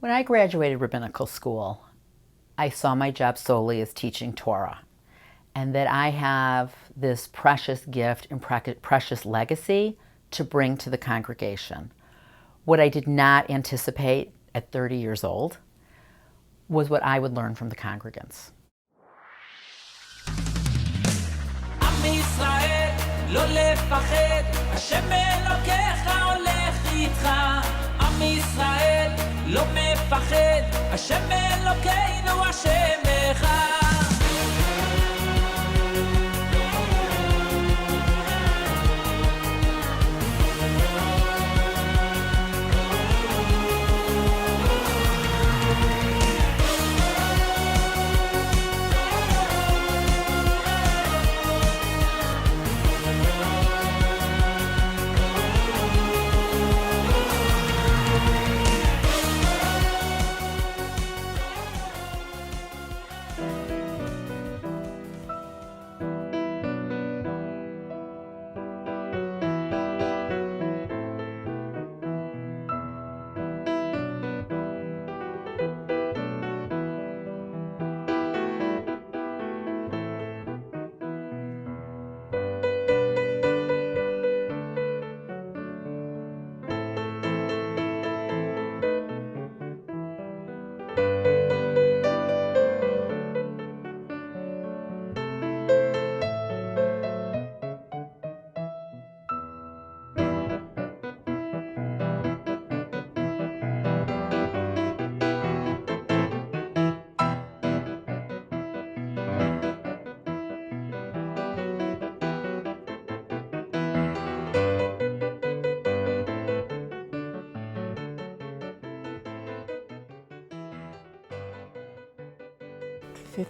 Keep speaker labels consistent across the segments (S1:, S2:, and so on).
S1: When I graduated rabbinical school, I saw my job solely as teaching Torah, and that I have this precious gift and precious legacy to bring to the congregation. What I did not anticipate at 30 years old was what I would learn from the congregants.
S2: Am Yisrael, לא לפחד, השם אלוקיך הולך איתך. עם ישראל, לא מפחד, השם אלוקינו השם אחד.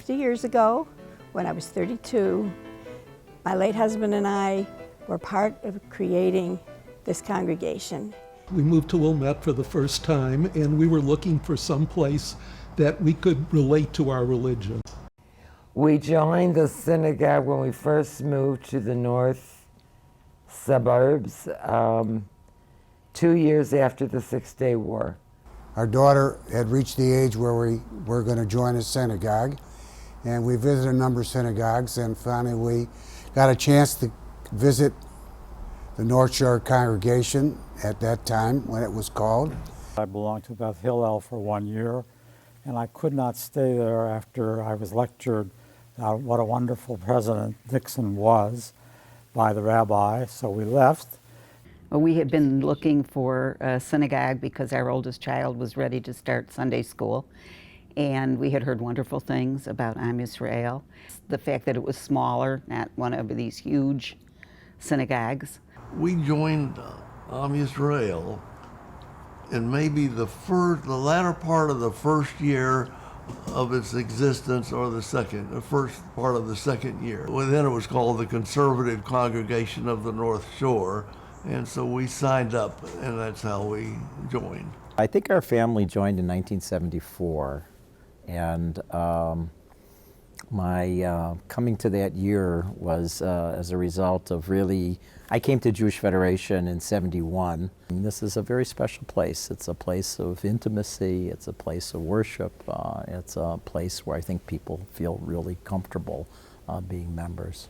S3: Years ago, when I was 32, my late husband and I were part of creating this congregation.
S4: We moved to Wilmette for the first time, and we were looking for some place that we could relate to our religion.
S5: We joined the synagogue when we first moved to the north suburbs, 2 years after the Six-Day War.
S6: Our daughter had reached the age where we were going to join a synagogue, and we visited a number of synagogues, and finally we got a chance to visit the North Shore congregation at that time, when it was called.
S7: I belonged to Beth Hillel for 1 year, and I could not stay there after I was lectured what a wonderful President Dixon was by the rabbi, so we left.
S1: Well, we had been looking for a synagogue because our oldest child was ready to start Sunday school, and we had heard wonderful things about Am Yisrael. The fact that it was smaller, not one of these huge synagogues.
S8: We joined Am Yisrael in maybe the latter part of the first year of its existence, or the first part of the second year. Well, then it was called the Conservative Congregation of the North Shore, and so we signed up, and that's how we joined.
S9: I think our family joined in 1974, and my coming to that year was as a result of I came to Jewish Federation in '71. This is a very special place. It's a place of intimacy, it's a place of worship, it's a place where I think people feel really comfortable being members.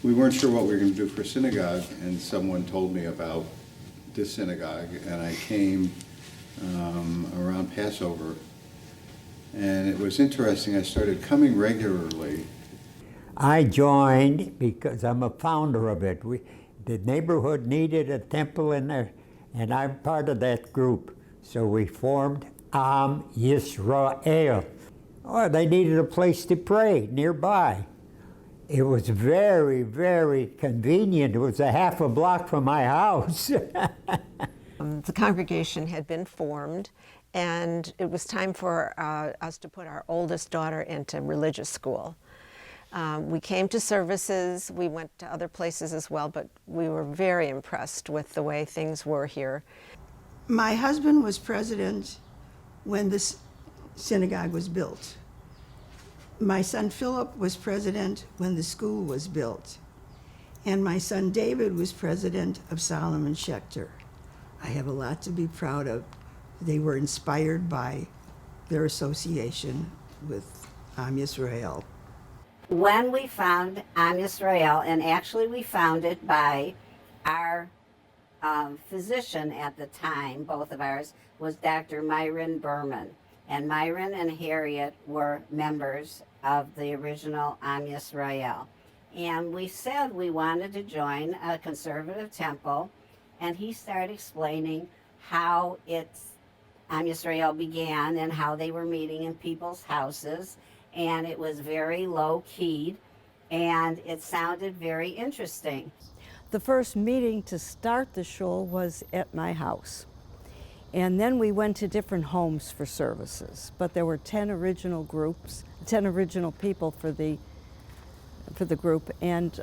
S10: We weren't sure what we were going to do for synagogue, and someone told me about this synagogue, and I came around Passover, and it was interesting. I started coming regularly.
S11: I joined because I'm a founder of it. The neighborhood needed a temple in there, and I'm part of that group. So we formed Am Yisrael. Oh, they needed a place to pray nearby. It was very, very convenient. It was a half a block from my house.
S3: The congregation had been formed, and it was time for us to put our oldest daughter into religious school. We came to services, we went to other places as well, but we were very impressed with the way things were here.
S12: My husband was president when this synagogue was built. My son Philip was president when the school was built. And my son David was president of Solomon Schechter. I have a lot to be proud of They were inspired by their association with Am Yisrael.
S13: When we found Am Yisrael, and actually we found it by our physician at the time, both of ours, was Dr. Myron Berman. And Myron and Harriet were members of the original Am Yisrael. And we said we wanted to join a conservative temple, and he started explaining how Am Yisrael began and how they were meeting in people's houses, and it was very low-keyed, and it sounded very interesting.
S14: The first meeting to start the shul was at my house. And then we went to different homes for services. But there were 10 original groups, 10 original people for the group. And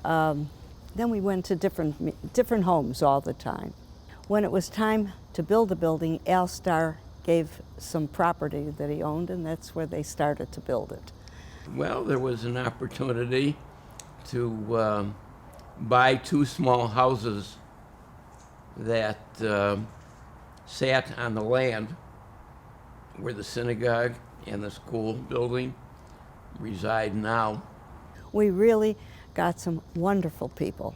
S14: then we went to different homes all the time. When it was time to build the building, Al Starr gave some property that he owned, and that's where they started to build it.
S15: Well, there was an opportunity to buy 2 small houses that sat on the land where the synagogue and the school building reside now.
S14: We really got some wonderful people.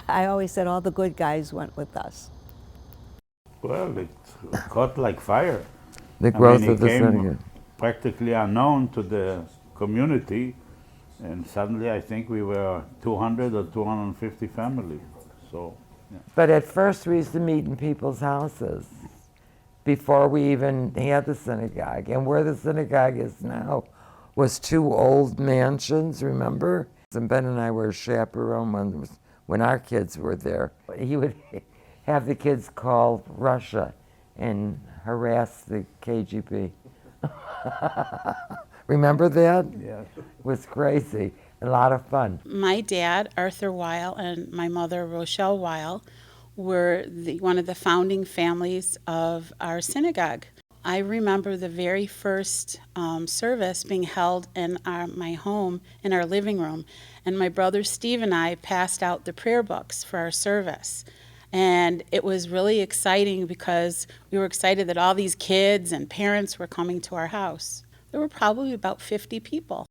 S14: I always said all the good guys went with us.
S16: Well, it caught like fire.
S5: The growth of the
S16: came
S5: synagogue.
S16: Practically unknown to the community, and suddenly I think we were 200 or 250 families. So, yeah.
S5: But at first we used to meet in people's houses before we even had the synagogue. And where the synagogue is now was 2 old mansions, remember? And Ben and I were a chaperone when our kids were there. He would have the kids call Russia and harass the KGB. Remember that?
S16: Yes.
S5: It was crazy. A lot of fun.
S17: My dad, Arthur Weil, and my mother, Rochelle Weil, were one of the founding families of our synagogue. I remember the very first service being held in my home, in our living room, and my brother Steve and I passed out the prayer books for our service. And it was really exciting because we were excited that all these kids and parents were coming to our house. There were probably about 50 people.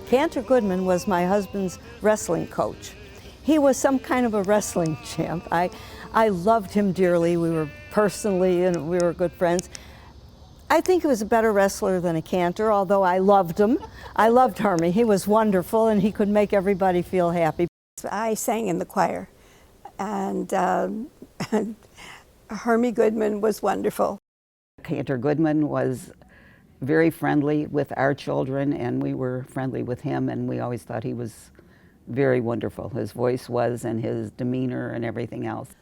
S14: Cantor Goodman was my husband's wrestling coach. He was some kind of a wrestling champ. I loved him dearly. We were good friends. I think he was a better wrestler than a cantor, although I loved him. I loved Hermie. He was wonderful, and he could make everybody feel happy.
S18: I sang in the choir, and Hermie Goodman was wonderful.
S19: Cantor Goodman was very friendly with our children, and we were friendly with him, and we always thought he was very wonderful. His voice was, and his demeanor and everything else.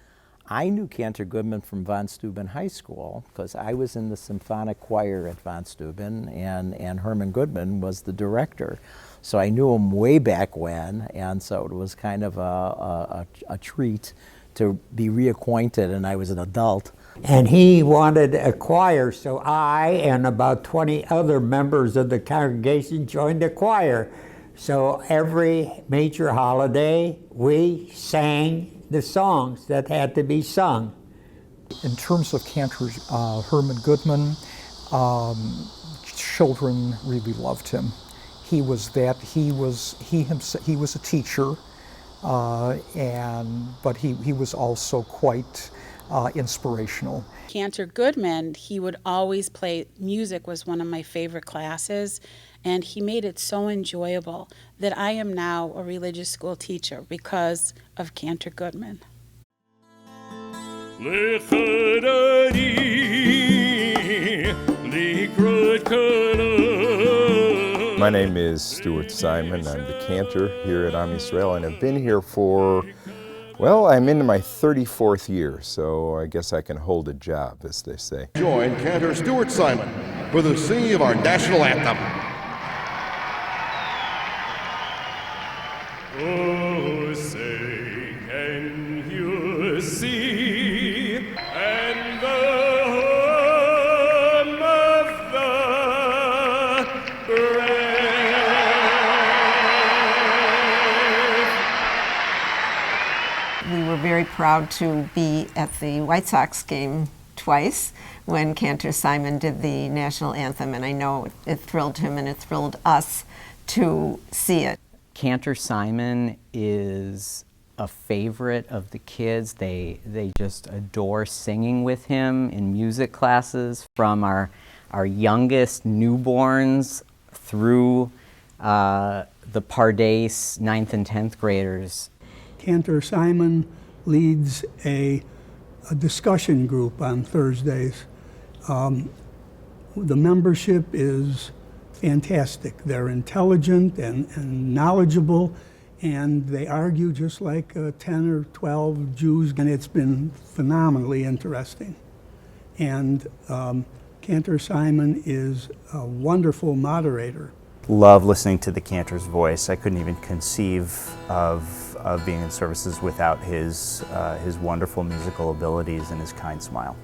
S9: I knew Cantor Goodman from Von Steuben High School because I was in the symphonic choir at Von Steuben, and Herman Goodman was the director. So I knew him way back when, and so it was kind of a treat to be reacquainted, and I was an adult.
S11: And he wanted a choir, so I and about 20 other members of the congregation joined the choir. So every major holiday, we sang the songs that had to be sung.
S20: In terms of Cantor's Herman Goodman, children really loved him. He was a teacher, but he was also quite inspirational.
S17: Cantor Goodman, he would always play music, was one of my favorite classes, and he made it so enjoyable that I am now a religious school teacher because of Cantor Goodman.
S21: My name is Stuart Simon. I'm the cantor here at Am Yisrael, and I've been here for, well, I'm into my 34th year, so I guess I can hold a job, as they say.
S22: Join cantor Stuart Simon for the singing of our national anthem.
S2: Oh, say, can you see? And the home of the brave.
S3: We were very proud to be at the White Sox game twice when Cantor Simon did the national anthem, and I know it thrilled him and it thrilled us to see it.
S4: Cantor Simon is a favorite of the kids. They just adore singing with him in music classes, from our youngest newborns through the Pardes 9th and 10th graders.
S23: Cantor Simon leads a discussion group on Thursdays. The membership is fantastic. They're intelligent and knowledgeable, and they argue just like 10 or 12 Jews, and it's been phenomenally interesting. And Cantor Simon is a wonderful moderator.
S24: Love listening to the Cantor's voice. I couldn't even conceive of being in services without his wonderful musical abilities and his kind smile.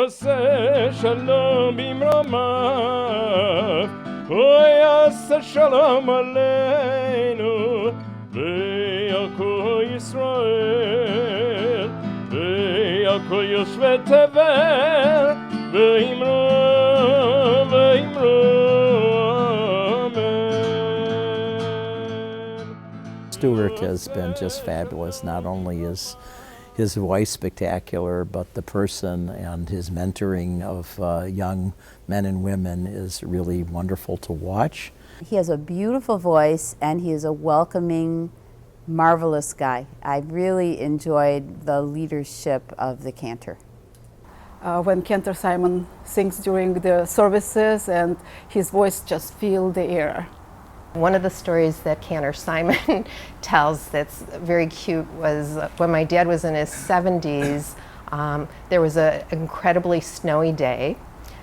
S2: Shalom bimromav, Oyas shalom aleinu, Ve'al kol Yisrael, Ve'al kol yoshvei tevel, Ve'imro, amen.
S9: Stuart has been just fabulous. Not only is his voice spectacular, but the person and his mentoring of young men and women is really wonderful to watch.
S25: He has a beautiful voice and he is a welcoming, marvelous guy. I really enjoyed the leadership of the Cantor.
S26: When Cantor Simon sings during the services and his voice just fills the air.
S27: One of the stories that Cantor Simon tells that's very cute was when my dad was in his 70s, there was an incredibly snowy day.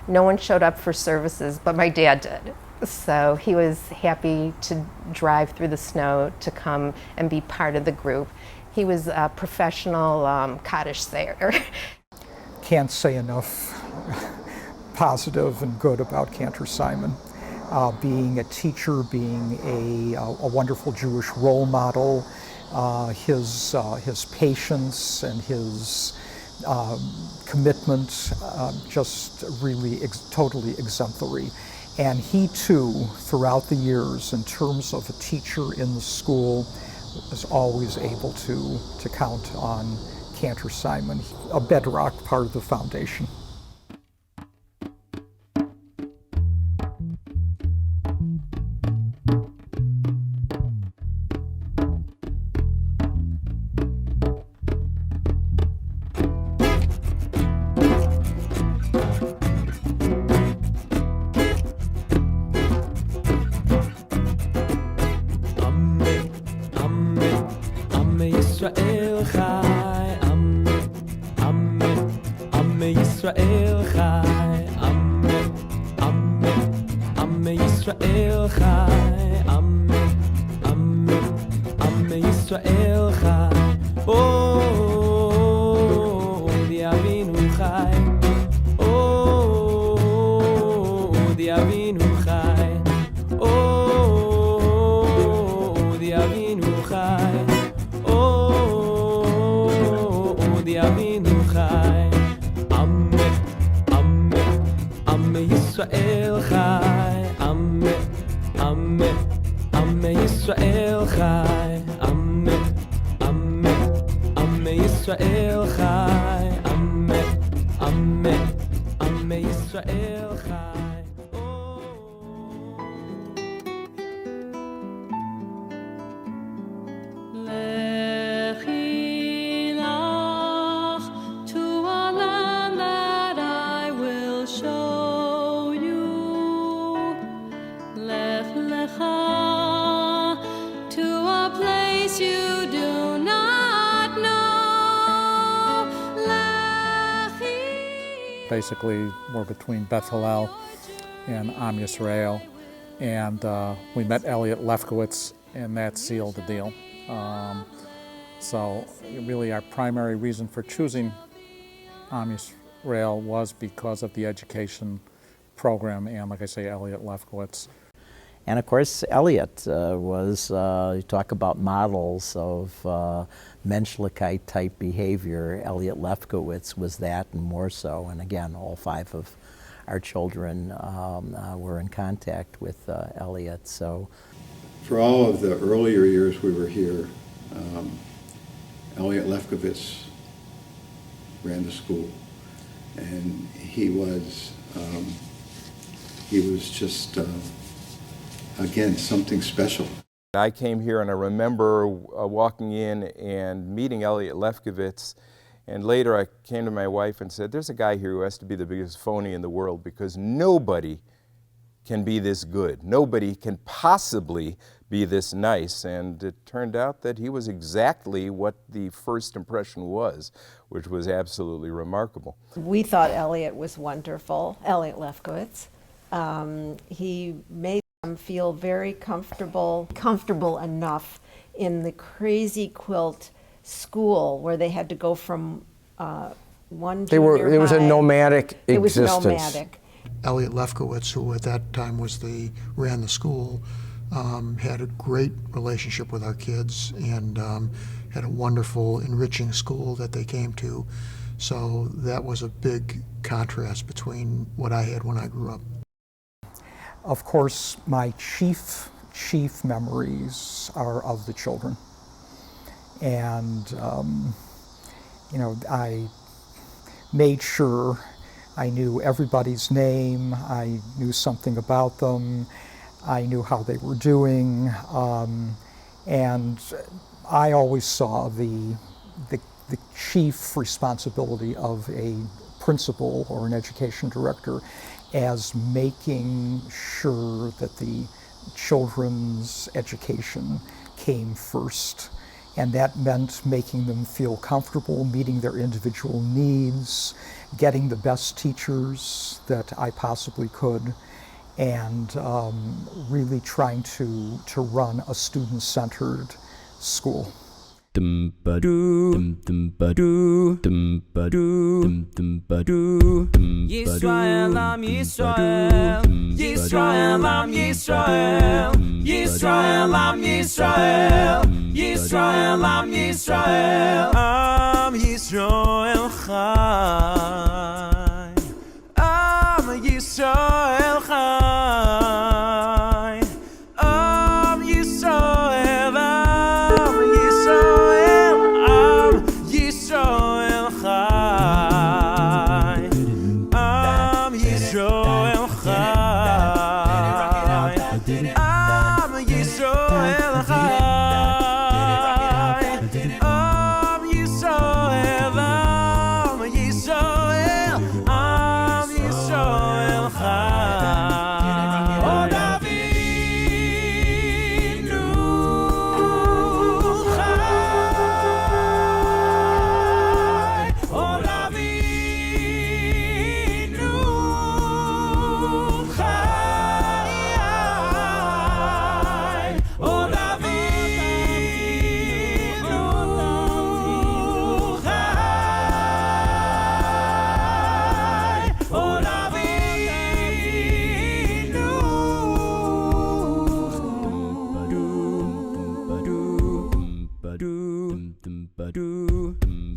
S27: No one showed up for services, but my dad did. So he was happy to drive through the snow to come and be part of the group. He was a professional Kaddish sayer.
S20: Can't say enough positive and good about Cantor Simon. Being a teacher, being a wonderful Jewish role model, his patience and his commitment, just really totally exemplary. And he too, throughout the years, in terms of a teacher in the school, was always able to count on Cantor Simon, a bedrock part of the foundation.
S2: Am Yisrael chai, Am Yisrael chai, Am Yisrael chai, Am Yisrael chai. Oh, the Avinu chai. Oh, the Avinu chai. Oh, the Avinu chai. Oh, the Avinu chai. Am Yisrael chai. Am Yisrael chai. Am Yisrael chai. Am Yisrael chai.
S20: Basically, we're between Beth Hillel and Am Yisrael, and we met Elliot Lefkowitz,
S1: and that sealed the deal. So really our primary reason for choosing Am Yisrael was because of the education program and, like I say, Elliot Lefkowitz.
S9: And of course, Elliot was, you talk about models of Menschlichkeit type behavior. Elliot Lefkowitz was that and more so. And again, all 5 of our children were in contact with Elliot. So,
S6: for all of the earlier years we were here, Elliot Lefkowitz ran the school, and he was just again something special.
S21: I came here and I remember walking in and meeting Elliot Lefkowitz, and later I came to my wife and said, there's a guy here who has to be the biggest phony in the world because nobody can be this good. Nobody can possibly be this nice. And it turned out that he was exactly what the first impression was, which was absolutely remarkable.
S3: We thought Elliot was wonderful, Elliot Lefkowitz. He made them feel very comfortable enough in the crazy quilt school where they had to go from one junior
S7: It was a
S3: high.
S7: nomadic existence.
S3: It was nomadic.
S8: Elliot Lefkowitz, who at that time ran the school, had a great relationship with our kids and had a wonderful, enriching school that they came to. So that was a big contrast between what I had when I grew up.
S20: Of course, my chief memories are of the children. And, you know, I made sure I knew everybody's name, I knew something about them, I knew how they were doing, and I always saw the chief responsibility of a principal or an education director as making sure that the children's education came first. And that meant making them feel comfortable, meeting their individual needs, getting the best teachers that I possibly could, and really trying to run a student-centered school.
S2: Yisrael, Am Yisrael, Yisrael, Am Yisrael, Yisrael, Am Yisrael, Yisrael, Am Yisrael, Am Yisrael Chai, Am Yisrael Chai, Am Yisrael, Am Yisrael, Am Yisrael Chai, Am Yisrael Chai, Am Yisrael Chai.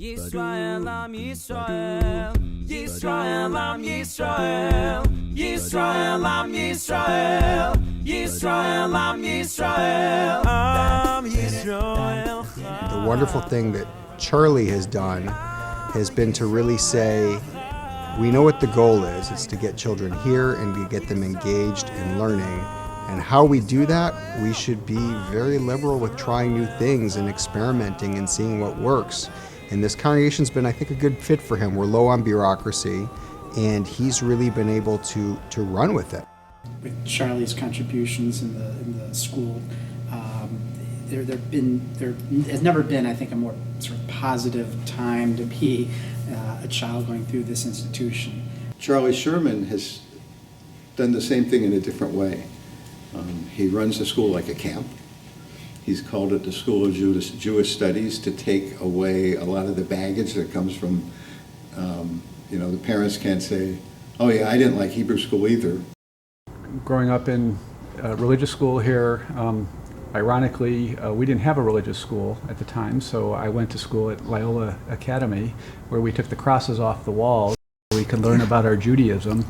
S2: Yisrael, Am Yisrael, Yisrael, Am Yisrael, Yisrael, Am Yisrael, Yisrael, Am Yisrael, Am Yisrael.
S10: The wonderful thing that Charlie has done has been to really say, we know what the goal is. It's to get children here and to get them engaged in learning. And how we do that, we should be very liberal with trying new things and experimenting and seeing what works. And this congregation's been, I think, a good fit for him. We're low on bureaucracy, and he's really been able to run with it.
S12: With Charlie's contributions in the school, there has never been, I think, a more sort of positive time to be a child going through this institution.
S6: Charlie Sherman has done the same thing in a different way. He runs the school like a camp. He's called it the School of Jewish Studies to take away a lot of the baggage that comes from, the parents can't say, oh yeah, I didn't like Hebrew school either.
S5: Growing up in religious school here, ironically, we didn't have a religious school at the time, so I went to school at Loyola Academy, where we took the crosses off the walls so we could learn about our Judaism.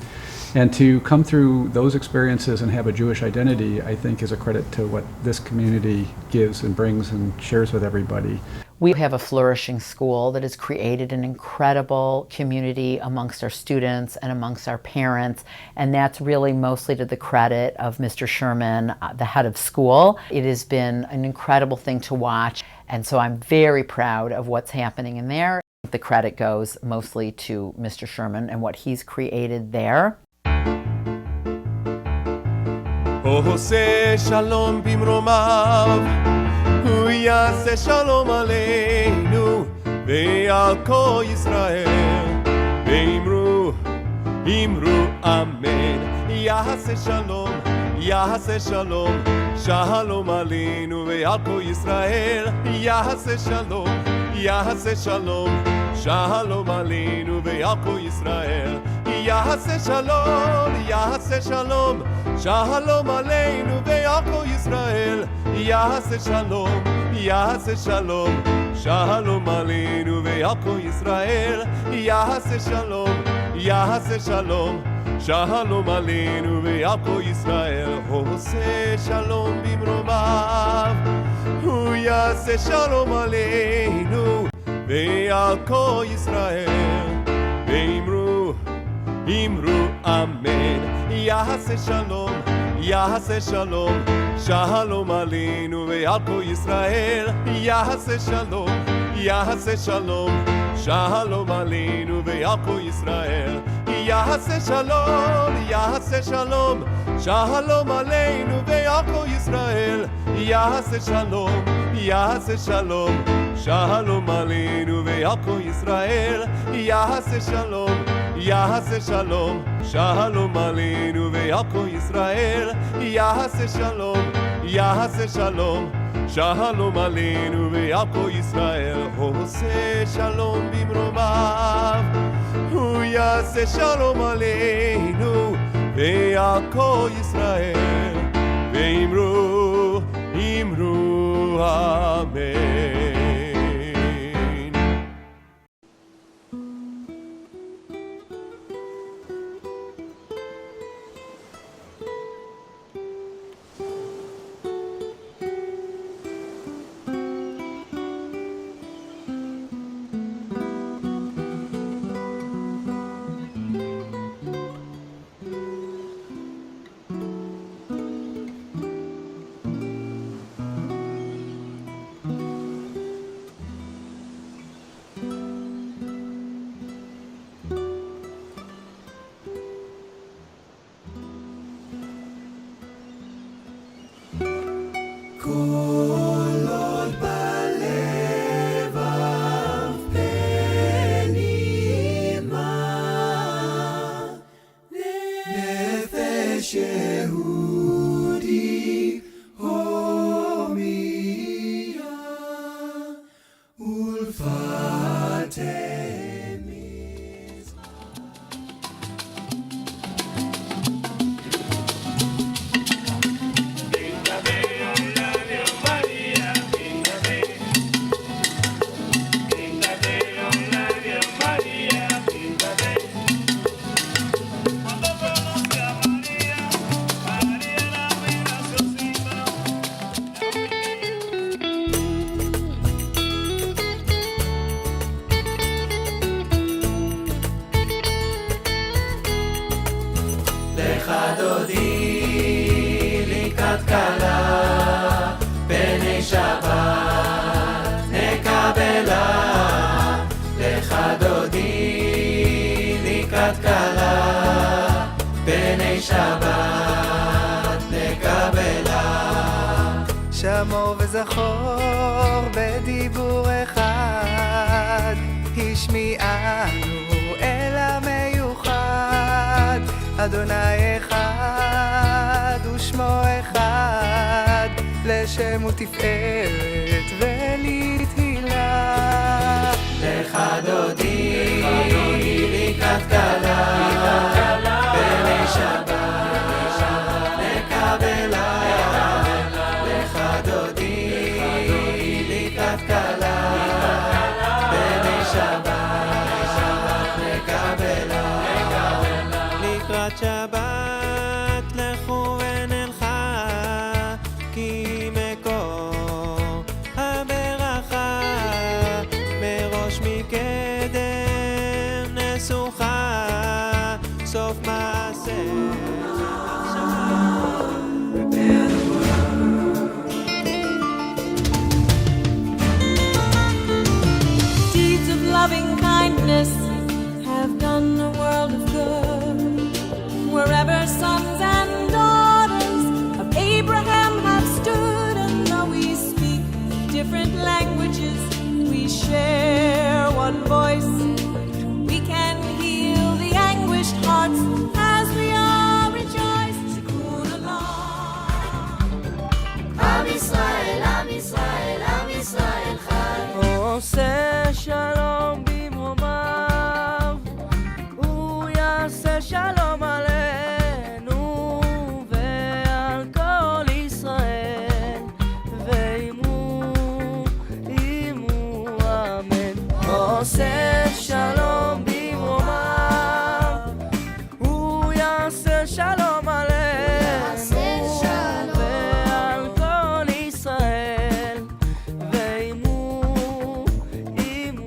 S5: And to come through those experiences and have a Jewish identity, I think, is a credit to what this community gives and brings and shares with everybody.
S7: We have a flourishing school that has created an incredible community amongst our students and amongst our parents, and that's really mostly to the credit of Mr. Sherman, the head of school. It has been an incredible thing to watch, and so I'm very proud of what's happening in there. The credit goes mostly to Mr. Sherman and what he's created there.
S2: עושה שלום במרומיו, הוא יעשה שלום עלינו ועל כל ישראל. ואמרו אמן, יעשה שלום, שלום עלינו ועל כל ישראל. יעשה שלום, שלום עלינו ועל כל ישראל. יעשה שלום, שלום עלינו ועל כל ישראל. יעשה שלום, שלום עלינו ועל כל ישראל. יעשה שלום, שלום עלינו ועל כל ישראל. עושה שלום במרומיו, הוא יעשה שלום עלינו ועל כל ישראל. ואמרו אמן, יעשה שלום, שלום עלינו ועל כל ישראל. יעשה שלום, שלום עלינו ועל כל ישראל. יעשה שלום, שלום עלינו ועל כל ישראל. יעשה שלום, שלום עלינו ועל כל ישראל. יעשה שלום, שלום עלינו ועל כל ישראל. יעשה שלום, שלום עלינו ועל כל ישראל. עושה שלום במרומיו, הוא יעשה שלום עלינו ועל כל ישראל. ואמרו אמן.
S13: שמור וזכור בדיבור אחד, השמיענו אל המיוחד. אדוני אחד ושמו אחד, לשם תפארת ולתהילה. לך דודי לקראת כלה, בני שבת לקבלה. לך דודי לקראת כלה, בני שבת לקבלה. לקראת שבת לכו ונלכה, כי מקור הברכה מראש מקדם נסוכה, סוף מעשה.
S11: Deeds of loving kindness have done the world of good. Wherever sons and daughters of Abraham have stood, and though we speak different languages, we share one voice. We can heal the anguished hearts as we all rejoice. Tikkun olam. Am Yisrael, Am Yisrael, Am Yisrael Chai.
S13: עושה שלום במרומיו, הוא יעשה שלום עלינו ועל כל ישראל, ואימו אמן. עושה שלום במרומיו, הוא יעשה שלום עלינו ועל כל ישראל, ואימו אמן.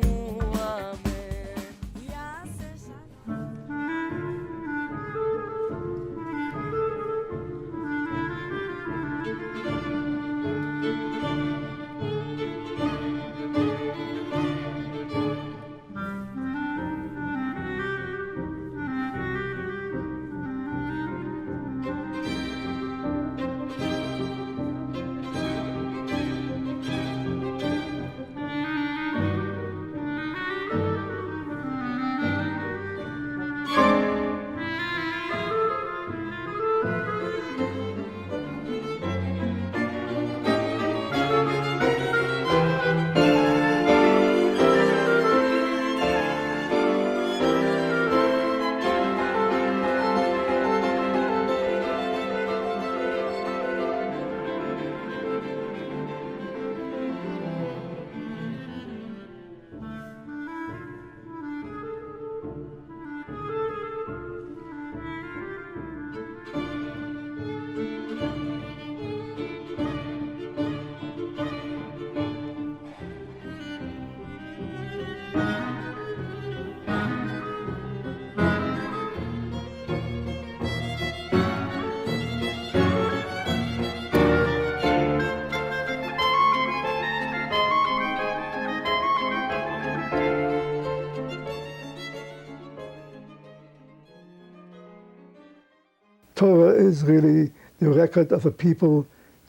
S14: Torah is really the record of a people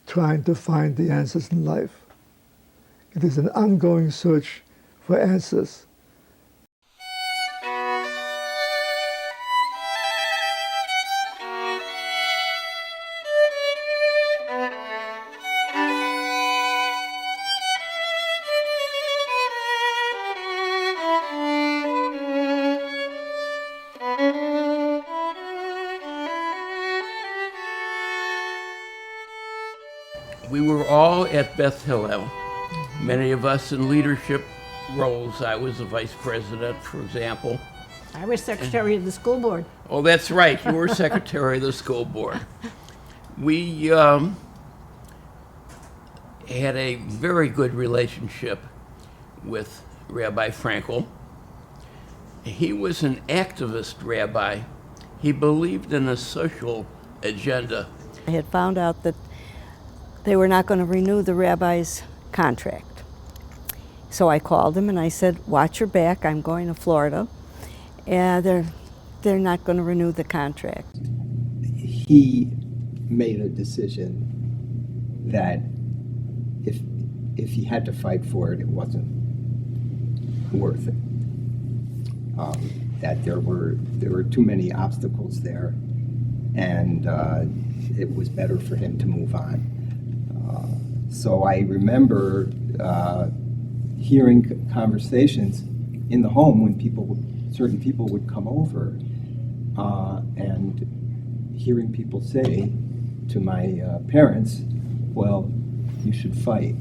S14: trying to find the answers in life. It is an ongoing search for answers.
S15: We were all at Beth Hillel, many of us in leadership roles. I was the vice president, for example.
S16: I was secretary of the school board.
S15: Oh, that's right. You were secretary of the school board. We had a very good relationship with Rabbi Frankel. He was an activist rabbi. He believed in a social agenda.
S17: I had found out that they were not going to renew the rabbi's contract. So I called him and I said, watch your back, I'm going to Florida. And they're not going to renew the contract.
S18: He made a decision that if he had to fight for it, it wasn't worth it. That there were too many obstacles there, and it was better for him to move on. So I remember hearing conversations in the home when certain people would come over, and hearing people say to my parents, well, you should fight.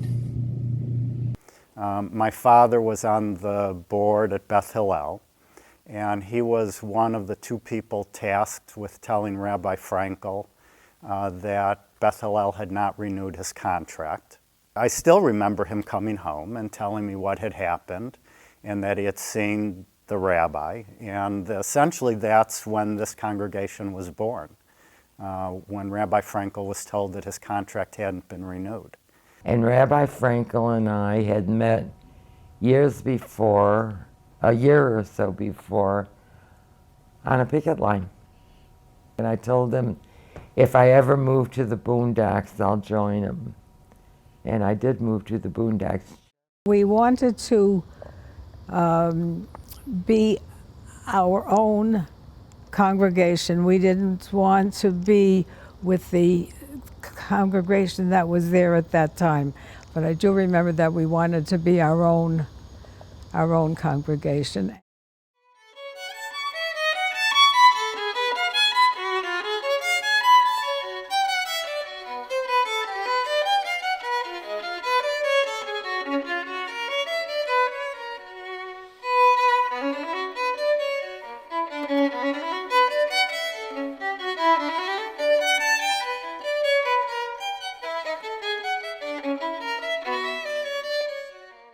S4: My father was on the board at Beth Hillel, and he was one of the two people tasked with telling Rabbi Frankel that Beth Hillel had not renewed his contract. I still remember him coming home and telling me what had happened and that he had seen the rabbi, and essentially that's when this congregation was born, when Rabbi Frankel was told that his contract hadn't been renewed.
S19: And Rabbi Frankel and I had met years before, a year or so before, on a picket line. And I told him, if I ever move to the boondocks, I'll join him. And I did move to the boondocks.
S16: We wanted to be our own congregation. We didn't want to be with the congregation that was there at that time. But I do remember that we wanted to be our own congregation.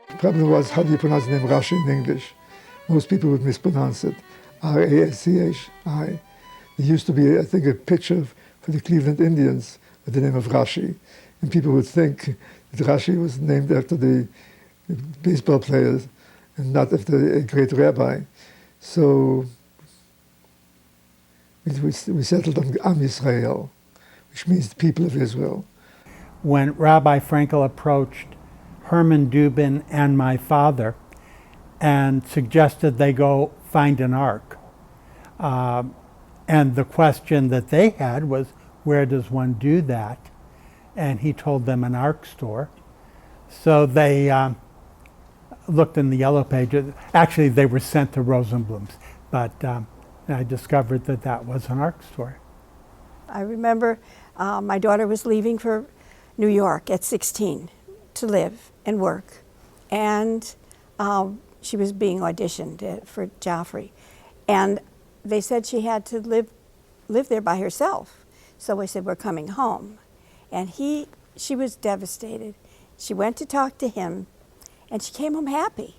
S14: The problem was, how do you pronounce the name Rashi in English? Most people would mispronounce it, R-A-S-C-H-I. There used to be, I think, a picture for the Cleveland Indians with the name of Rashi, and people would think that Rashi was named after the baseball players and not after a great rabbi. So we settled on Am Yisrael, which means the people of Israel.
S22: When Rabbi Frankel approached Herman Dubin and my father and suggested they go find an ark. And the question that they had was, where does one do that? And he told them an ark store. So they looked in the yellow pages. Actually, they were sent to Rosenblum's, but I discovered that that was an ark store.
S17: I remember my daughter was leaving for New York at 16 to live and work, and she was being auditioned for Joffrey, and they said she had to live there by herself. So I said, we're coming home, and she was devastated. She went to talk to him, and she came home happy.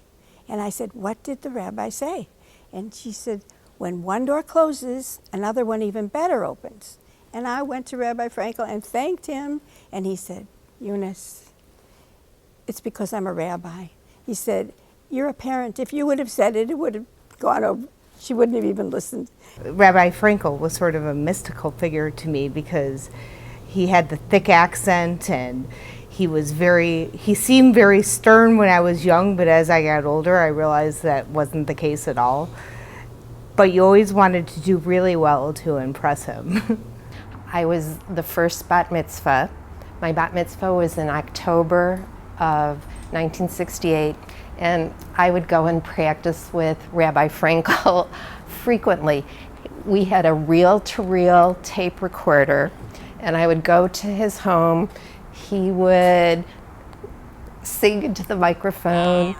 S17: And I said, what did the rabbi say? And she said, when one door closes, another one even better opens. And I went to Rabbi Frankel and thanked him, and he said, Eunice, it's because I'm a rabbi. He said, you're a parent. If you would have said it, it would have gone over. She wouldn't have even listened.
S23: Rabbi Frankel was sort of a mystical figure to me because he had the thick accent, and he seemed very stern when I was young, but as I got older, I realized that wasn't the case at all. But you always wanted to do really well to impress him.
S27: I was the first bat mitzvah. My bat mitzvah was in October of 1968, and I would go and practice with Rabbi Frankel frequently. We had a reel-to-reel tape recorder, and I would go to his home. He would sing into the microphone,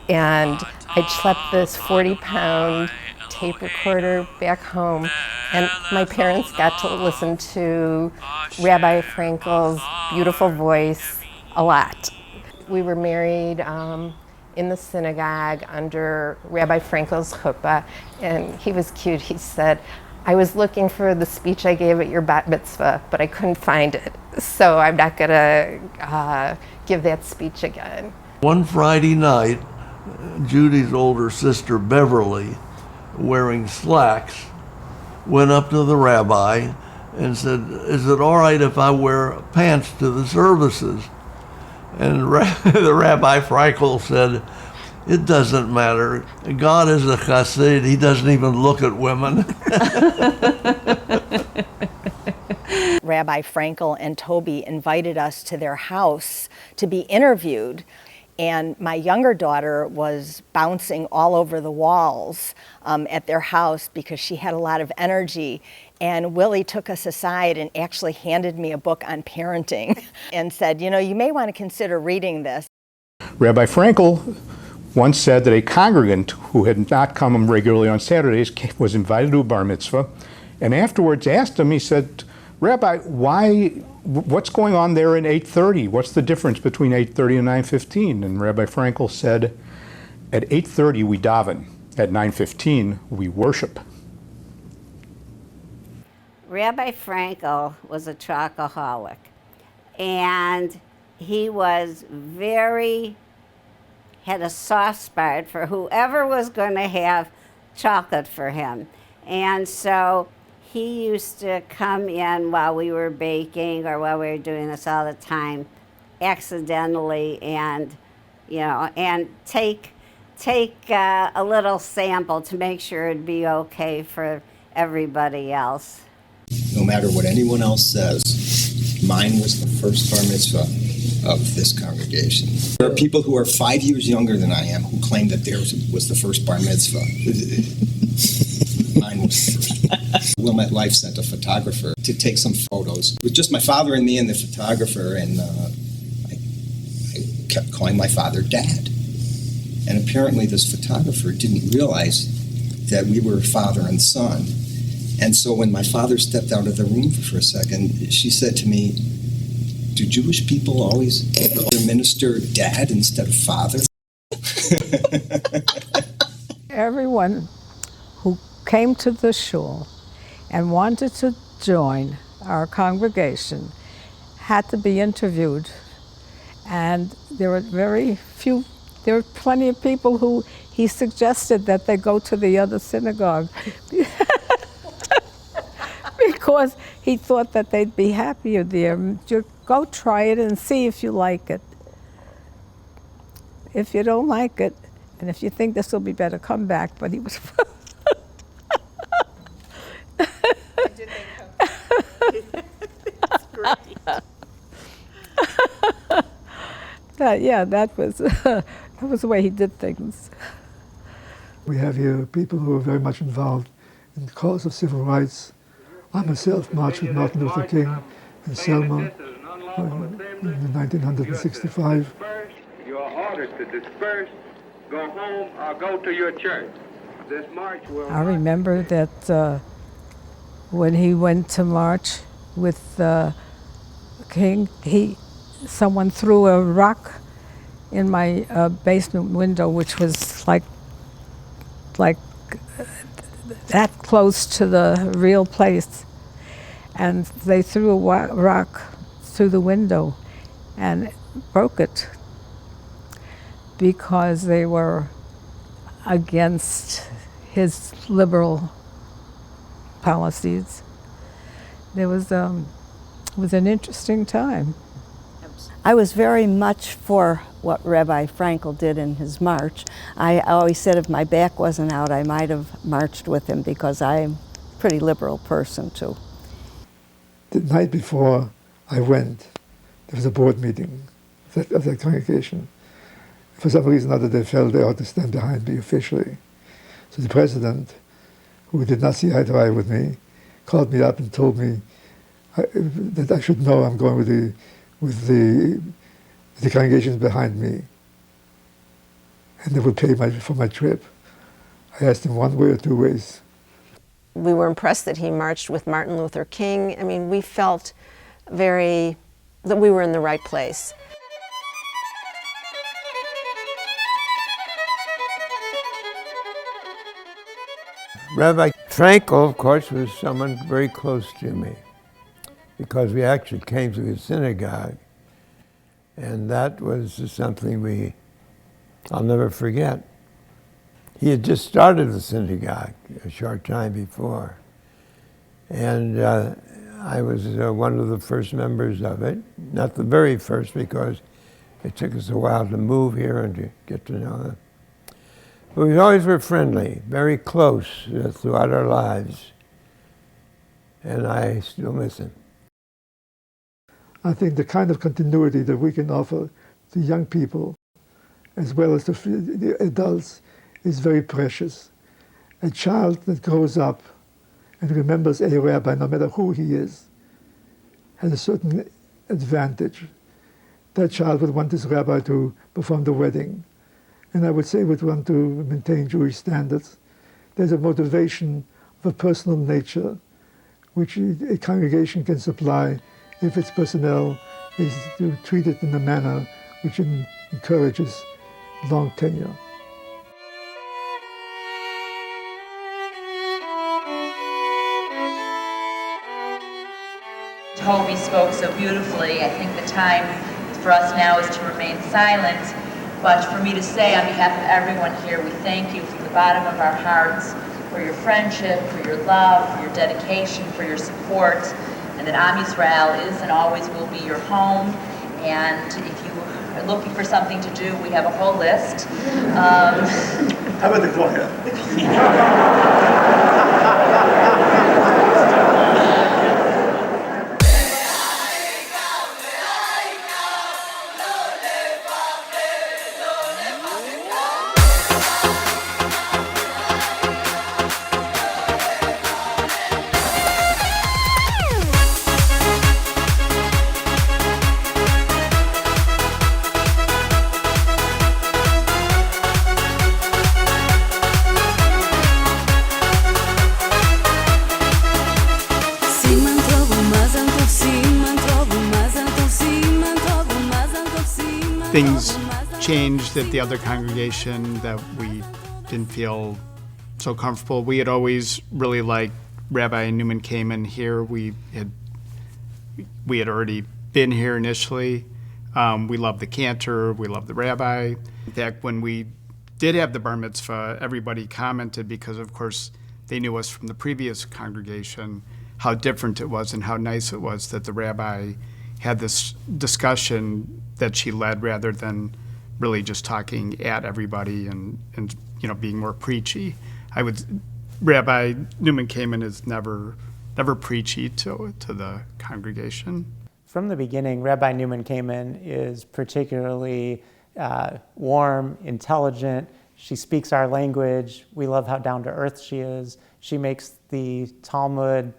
S27: and I'd schlep this 40-pound tape recorder back home, and my parents got to listen to Rabbi Frankel's beautiful voice a lot. We were married in the synagogue under Rabbi Frankel's chuppah, and he was cute. He said, I was looking for the speech I gave at your bat mitzvah, but I couldn't find it, so I'm not going to give that speech again.
S24: One Friday night, Judy's older sister, Beverly, wearing slacks, went up to the rabbi and said, is it all right if I wear pants to the services? And the Rabbi Frankel said, it doesn't matter. God is a chassid. He doesn't even look at women.
S1: Rabbi Frankel and Toby invited us to their house to be interviewed. And my younger daughter was bouncing all over the walls at their house because she had a lot of energy. And Willie took us aside and actually handed me a book on parenting and said, you know, you may want to consider reading this.
S3: Rabbi Frankel once said that a congregant who had not come regularly on Saturdays was invited to a bar mitzvah, and afterwards asked him, he said, Rabbi, what's going on there in 8:30? What's the difference between 8:30 and 9:15? And Rabbi Frankel said, at 8:30 we daven, at 9:15 we worship.
S8: Rabbi Frankel was a chocoholic, and he was had a soft spot for whoever was going to have chocolate for him. And so he used to come in while we were baking or while we were doing this all the time, accidentally, and, you know, and take a little sample to make sure it'd be okay for everybody else.
S18: No matter what anyone else says, mine was the first bar mitzvah of this congregation. There are people who are 5 years younger than I am who claim that theirs was the first bar mitzvah. Mine was the first. Wilmette Life sent a photographer to take some photos. It was just my father and me and the photographer, and I kept calling my father Dad. And apparently this photographer didn't realize that we were father and son. And so when my father stepped out of the room for a second, she said to me, do Jewish people always call their minister Dad instead of father?
S16: Everyone who came to the shul and wanted to join our congregation had to be interviewed. And there were there were plenty of people who he suggested that they go to the other synagogue because he thought that they'd be happier there. You go try it and see if you like it. If you don't like it, and if you think this will be better, come back. But he was.
S8: That's great.
S16: That was the way he did things.
S14: We have here people who are very much involved in the cause of civil rights. I myself marched with Martin Luther King in Selma in 1965.
S9: You are ordered to disperse, go home, or go to your church. This march will.
S16: I remember that when he went to march with King, someone threw a rock in my basement window, which was like that close to the real place. And they threw a rock through the window and broke it because they were against his liberal policies. It was an interesting time.
S17: I was very much for what Rabbi Frankel did in his march. I always said if my back wasn't out, I might have marched with him because I'm a pretty liberal person too.
S14: The night before I went, there was a board meeting of that congregation. For some reason or other, they felt they ought to stand behind me officially. So the president, who did not see eye to eye with me, called me up and told me that I should know I'm going with the congregation behind me, and they would pay for my trip. I asked him one way or two ways.
S21: We were impressed that he marched with Martin Luther King. I mean, we felt that we were in the right place.
S25: Rabbi Frankel, of course, was someone very close to me because we actually came to his synagogue, and that was something I'll never forget. He had just started the synagogue a short time before, and I was one of the first members of it. Not the very first, because it took us a while to move here and to get to know them. But we always were friendly, very close throughout our lives, and I still miss him.
S14: I think the kind of continuity that we can offer to young people as well as to the adults is very precious. A child that grows up and remembers a rabbi, no matter who he is, has a certain advantage. That child would want his rabbi to perform the wedding, and I would say would want to maintain Jewish standards. There's a motivation of a personal nature which a congregation can supply if its personnel is to treat it in a manner which encourages long tenure.
S5: Toby spoke so beautifully. I think the time for us now is to remain silent, but for me to say on behalf of everyone here, we thank you from the bottom of our hearts for your friendship, for your love, for your dedication, for your support, and that Am Yisrael is and always will be your home. And if you are looking for something to do, we have a whole list.
S6: How about the choir?
S7: Things changed at the other congregation that we didn't feel so comfortable. We had always really liked Rabbi Newman Kamen here. We had already been here initially. We loved the cantor, we loved the rabbi. In fact, when we did have the bar mitzvah, everybody commented because, of course, they knew us from the previous congregation, how different it was and how nice it was that the rabbi had this discussion that she led rather than really just talking at everybody and being more preachy. Rabbi Newman Kamen is never preachy to the congregation.
S10: From the beginning, Rabbi Newman Kamen is particularly warm, intelligent. She speaks our language. We love how down to earth she is. She makes the Talmud,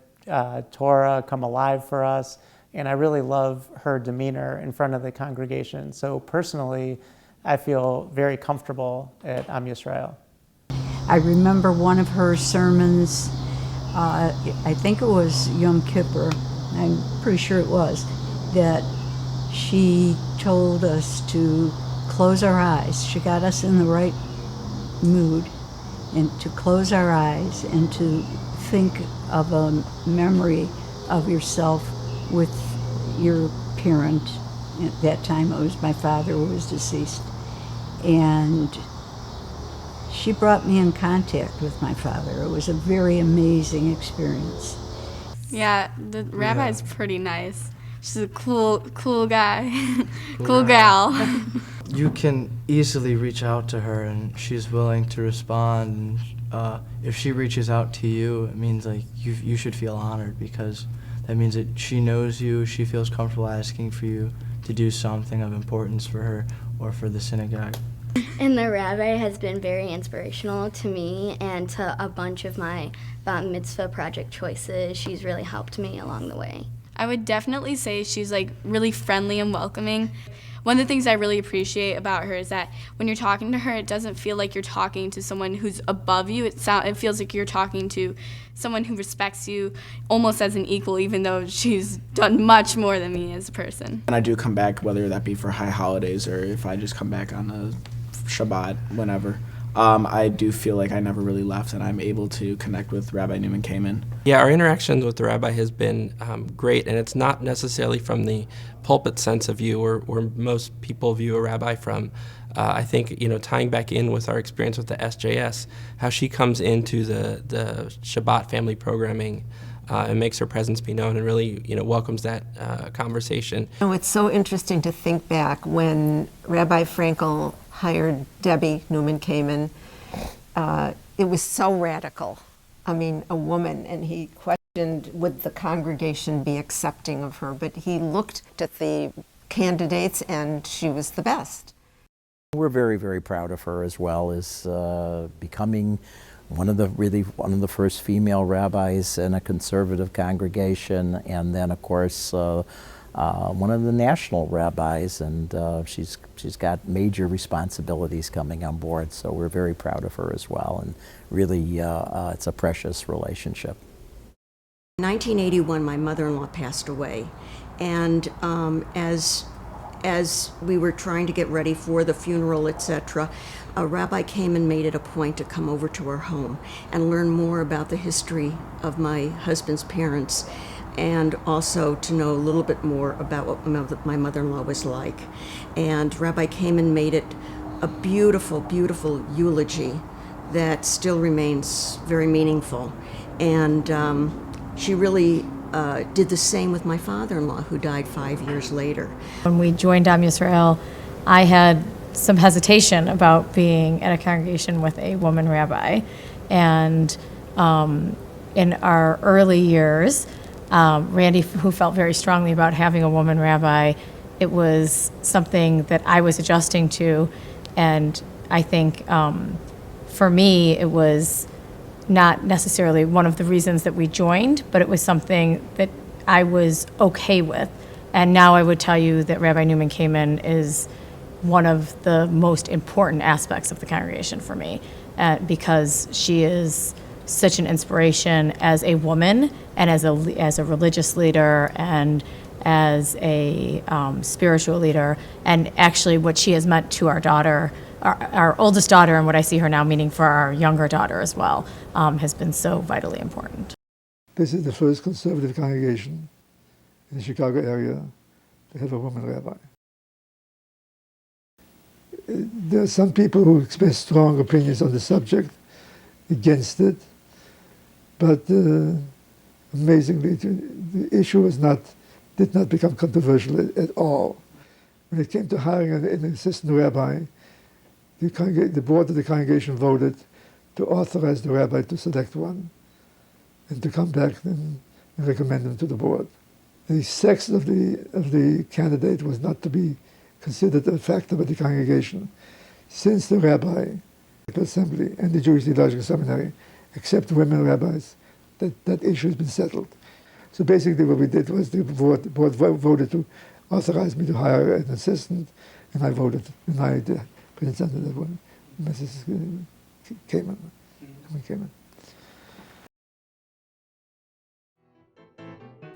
S10: Torah come alive for us. And I really love her demeanor in front of the congregation. So personally, I feel very comfortable at Am Yisrael.
S12: I remember one of her sermons, I think it was Yom Kippur, I'm pretty sure it was, that she told us to close our eyes. She got us in the right mood and to close our eyes and to think of a memory of yourself with your parent. At that time it was my father who was deceased, and she brought me in contact with my father. It was a very amazing experience.
S20: Yeah, the rabbi's pretty nice. She's a cool guy, cool gal.
S26: You can easily reach out to her and she's willing to respond. And if she reaches out to you, it means like you should feel honored, because that means that she knows you, she feels comfortable asking for you to do something of importance for her or for the synagogue.
S28: And the rabbi has been very inspirational to me and to a bunch of my bat mitzvah project choices. She's really helped me along the way.
S20: I would definitely say she's like really friendly and welcoming. One of the things I really appreciate about her is that when you're talking to her, it doesn't feel like you're talking to someone who's above you. It feels like you're talking to someone who respects you almost as an equal, even though she's done much more than me as a person.
S29: And I do come back, whether that be for high holidays or if I just come back on a Shabbat, whenever. I do feel like I never really left, and I'm able to connect with Rabbi Newman Kamen.
S30: Yeah, our interactions with the rabbi has been great, and it's not necessarily from the pulpit sense of view where most people view a rabbi from. I think, tying back in with our experience with the SJS, how she comes into the Shabbat family programming and makes her presence be known and really, welcomes that conversation.
S21: It's so interesting to think back when Rabbi Frankel hired Debbie Newman Kamen. It was so radical. I mean, a woman, and he questioned And would the congregation be accepting of her? But he looked at the candidates and she was the best.
S2: We're very, very proud of her as well as becoming one of the first female rabbis in a conservative congregation, and then of course one of the national rabbis, and she's got major responsibilities coming on board, so we're very proud of her as well, and really it's a precious relationship.
S17: In 1981, my mother-in-law passed away, and as we were trying to get ready for the funeral, etc., a rabbi came and made it a point to come over to our home and learn more about the history of my husband's parents, and also to know a little bit more about what my mother-in-law was like. And Rabbi came and made it a beautiful, beautiful eulogy that still remains very meaningful. And she really did the same with my father-in-law, who died 5 years later.
S4: When we joined Am Yisrael, I had some hesitation about being at a congregation with a woman rabbi. And in our early years, Randy, who felt very strongly about having a woman rabbi, it was something that I was adjusting to. And I think for me, it was not necessarily one of the reasons that we joined, but it was something that I was okay with. And now I would tell you that Rabbi Newman Kamen is one of the most important aspects of the congregation for me, because she is such an inspiration as a woman and as a religious leader and as a spiritual leader, and actually what she has meant to our daughter, our oldest daughter, and what I see her now meaning for our younger daughter as well, has been so vitally important.
S14: This is the first conservative congregation in the Chicago area to have a woman rabbi. There are some people who express strong opinions on the subject, against it, but amazingly, the issue did not become controversial at all. When it came to hiring an assistant rabbi, the board of the congregation voted to authorize the rabbi to select one and to come back and recommend them to the board. The sex of the candidate was not to be considered a factor by the congregation, since the rabbi, the assembly, and the Jewish Theological Seminary accept women rabbis. That issue has been settled. So basically what we did was the board voted to authorize me to hire an assistant, and I voted, and I presented that one, Mrs. Kamen.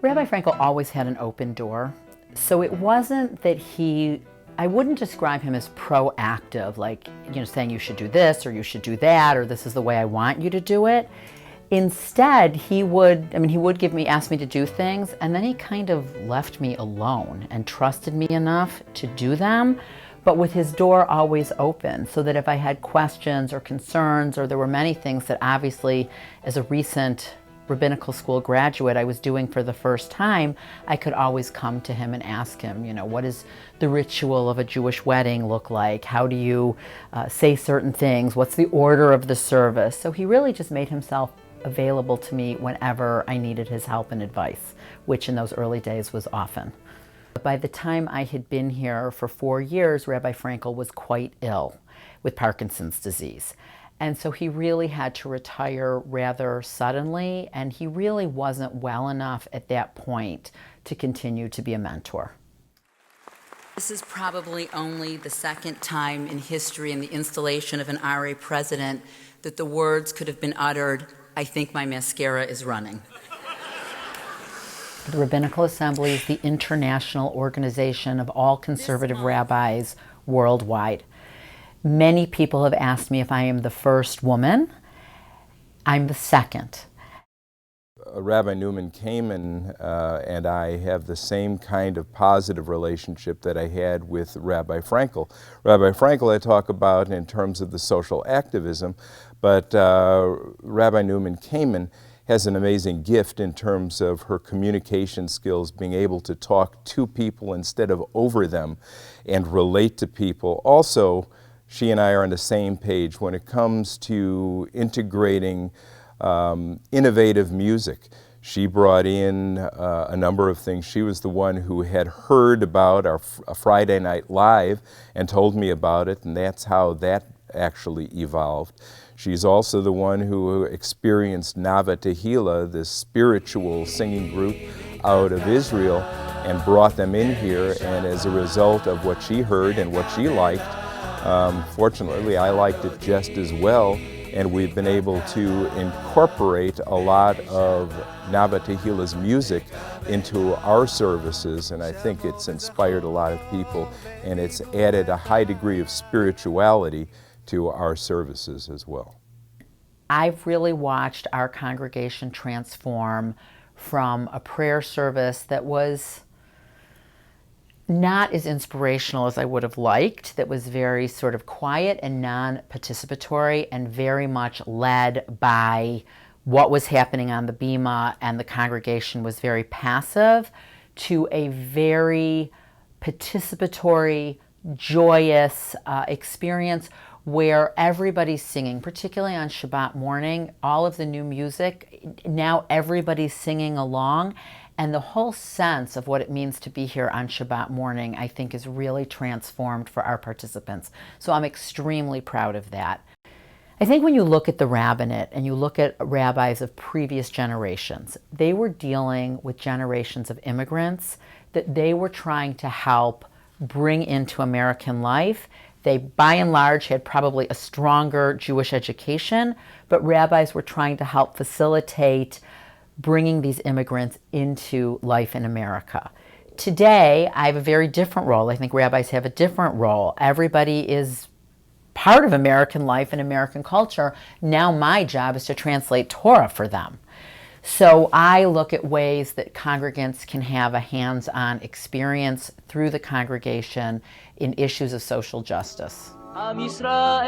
S11: Rabbi Frankel always had an open door. So it wasn't that I wouldn't describe him as proactive, like, saying you should do this or you should do that, or this is the way I want you to do it. Instead, he would ask me to do things, and then he kind of left me alone and trusted me enough to do them, but with his door always open, so that if I had questions or concerns, or there were many things that obviously, as a recent rabbinical school graduate I was doing for the first time, I could always come to him and ask him, what does the ritual of a Jewish wedding look like? How do you say certain things? What's the order of the service? So he really just made himself available to me whenever I needed his help and advice, which in those early days was often. By the time I had been here for 4 years, Rabbi Frankel was quite ill with Parkinson's disease. And so he really had to retire rather suddenly, and he really wasn't well enough at that point to continue to be a mentor.
S13: This is probably only the second time in history in the installation of an RA president that the words could have been uttered, "I think my mascara is running."
S11: The Rabbinical Assembly is the international organization of all conservative rabbis worldwide. Many people have asked me if I am the first woman. I'm the second.
S15: Rabbi Newman Kamen and I have the same kind of positive relationship that I had with Rabbi Frankel. Rabbi Frankel I talk about in terms of the social activism, but Rabbi Newman Kamen has an amazing gift in terms of her communication skills, being able to talk to people instead of over them and relate to people. Also, she and I are on the same page when it comes to integrating innovative music. She brought in a number of things. She was the one who had heard about our Friday Night Live and told me about it, and that's how that actually evolved. She's also the one who experienced Nava Tehillah, this spiritual singing group out of Israel, and brought them in here, and as a result of what she heard and what she liked, fortunately I liked it just as well, and we've been able to incorporate a lot of Nava Tehillah's music into our services, and I think it's inspired a lot of people, and it's added a high degree of spirituality to our services as well.
S11: I've really watched our congregation transform from a prayer service that was not as inspirational as I would have liked, that was very sort of quiet and non-participatory and very much led by what was happening on the bima, and the congregation was very passive, to a very participatory, joyous experience where everybody's singing, particularly on Shabbat morning, all of the new music, now everybody's singing along, and the whole sense of what it means to be here on Shabbat morning, I think, is really transformed for our participants. So I'm extremely proud of that. I think when you look at the rabbinate and you look at rabbis of previous generations, they were dealing with generations of immigrants that they were trying to help bring into American life. They, by and large, had probably a stronger Jewish education, but rabbis were trying to help facilitate bringing these immigrants into life in America. Today, I have a very different role. I think rabbis have a different role. Everybody is part of American life and American culture. Now my job is to translate Torah for them. So I look at ways that congregants can have a hands-on experience through the congregation in issues of social justice. Am Yisrael.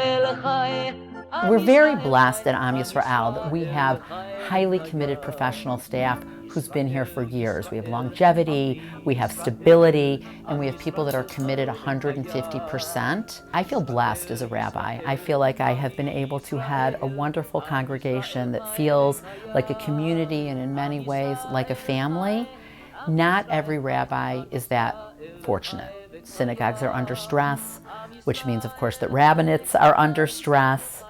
S11: We're very blessed at Am Yisrael that we have highly committed professional staff who's been here for years. We have longevity, we have stability, and we have people that are committed 150%. I feel blessed as a rabbi. I feel like I have been able to head a wonderful congregation that feels like a community and in many ways like a family. Not every rabbi is that fortunate. Synagogues are under stress, which means, of course, that rabbinates are under stress.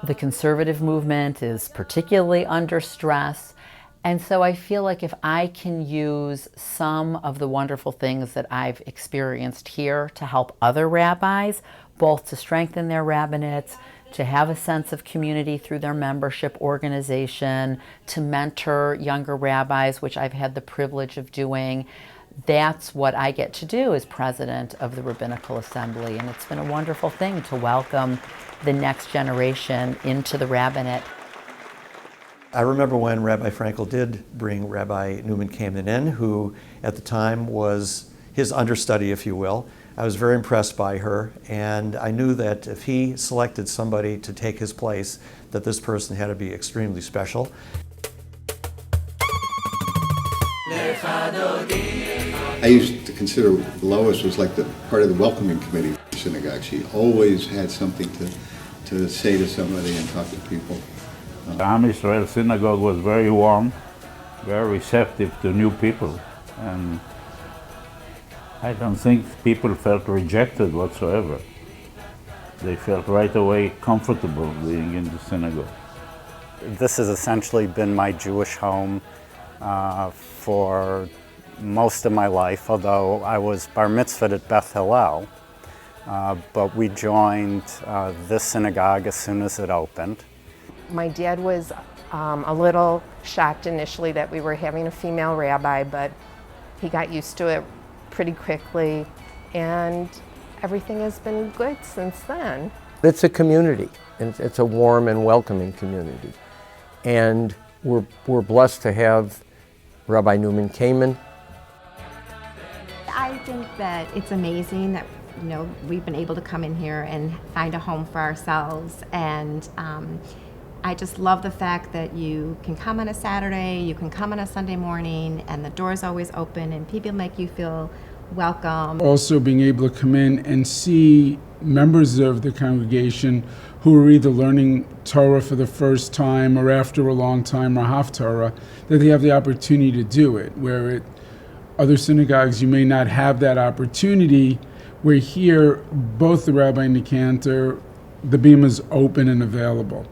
S11: The conservative movement is particularly under stress. And so I feel like if I can use some of the wonderful things that I've experienced here to help other rabbis, both to strengthen their rabbinates, to have a sense of community through their membership organization, to mentor younger rabbis, which I've had the privilege of doing, that's what I get to do as president of the Rabbinical Assembly. And it's been a wonderful thing to welcome the next generation into the rabbinate.
S1: I remember when Rabbi Frankel did bring Rabbi Newman Kamen in, who at the time was his understudy, if you will. I was very impressed by her, and I knew that if he selected somebody to take his place, that this person had to be extremely special.
S3: I used to consider Lois was like the part of the welcoming committee for the synagogue. She always had something to say to somebody and talk to people.
S8: The Am Yisrael synagogue was very warm, very receptive to new people, and I don't think people felt rejected whatsoever. They felt right away comfortable being in the synagogue.
S9: This has essentially been my Jewish home for most of my life, although I was bar mitzvahed at Beth Hillel, but we joined this synagogue as soon as it opened.
S18: My dad was a little shocked initially that we were having a female rabbi, but he got used to it pretty quickly, and everything has been good since then.
S19: It's a community, and it's a warm and welcoming community. And we're blessed to have Rabbi Newman Kamen.
S22: I think that it's amazing that we've been able to come in here and find a home for ourselves, and I just love the fact that you can come on a Saturday, you can come on a Sunday morning, and the door's always open, and people make you feel welcome.
S5: Also being able to come in and see members of the congregation who are either learning Torah for the first time or after a long time or Haftarah, that they have the opportunity to do it, where at other synagogues you may not have that opportunity, where here both the rabbi and the cantor, the bima is open and available.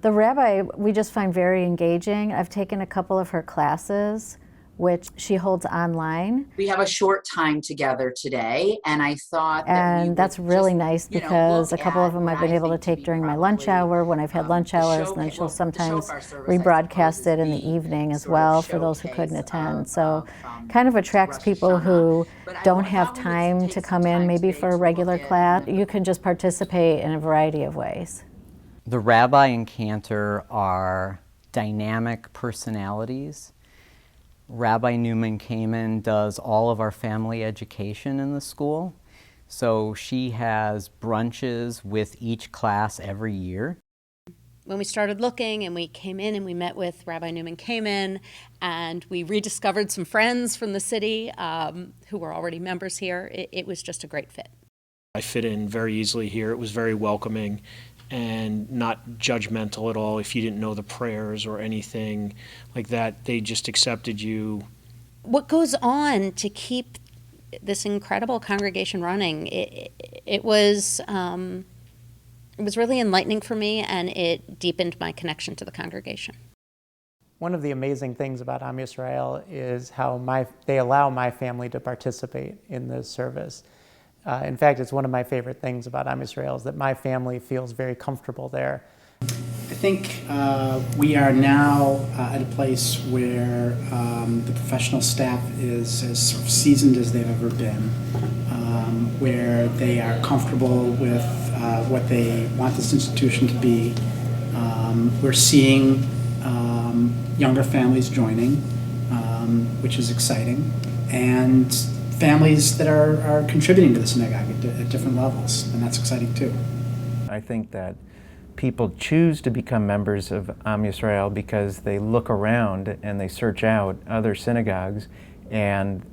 S6: The rabbi we just find very engaging. I've taken a couple of her classes, which she holds online.
S13: We have a short time together today, and I thought
S6: and that's really nice because a couple of them I've been able to take during my lunch hour when I've had lunch hours, and then she'll sometimes rebroadcast it in the evening as well for those who couldn't attend. So kind of attracts people who don't have time to come in maybe for a regular class. You can just participate in a variety of ways.
S7: The rabbi and cantor are dynamic personalities. Rabbi Newman Kamen does all of our family education in the school. So she has brunches with each class every year.
S10: When we started looking and we came in and we met with Rabbi Newman Kamen, and we rediscovered some friends from the city who were already members here, it was just a great fit.
S12: I fit in very easily here. It was very welcoming and not judgmental at all. If you didn't know the prayers or anything like that, they just accepted you.
S10: What goes on to keep this incredible congregation running, it was really enlightening for me, and it deepened my connection to the congregation.
S16: One of the amazing things about Am Yisrael is how they allow my family to participate in this service. In fact, it's one of my favorite things about Am Yisrael is that my family feels very comfortable there.
S23: I think we are now at a place where the professional staff is as sort of seasoned as they've ever been, where they are comfortable with what they want this institution to be. We're seeing younger families joining, which is exciting, and families that are contributing to the synagogue at different levels, and that's exciting too.
S24: I think that people choose to become members of Am Yisrael because they look around and they search out other synagogues, and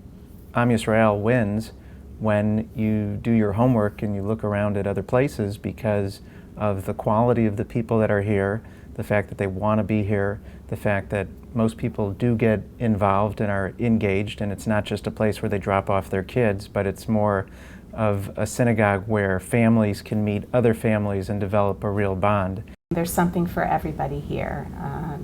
S24: Am Yisrael wins when you do your homework and you look around at other places because of the quality of the people that are here, the fact that they want to be here, the fact that most people do get involved and are engaged, and it's not just a place where they drop off their kids, but it's more of a synagogue where families can meet other families and develop a real bond.
S22: There's something for everybody here.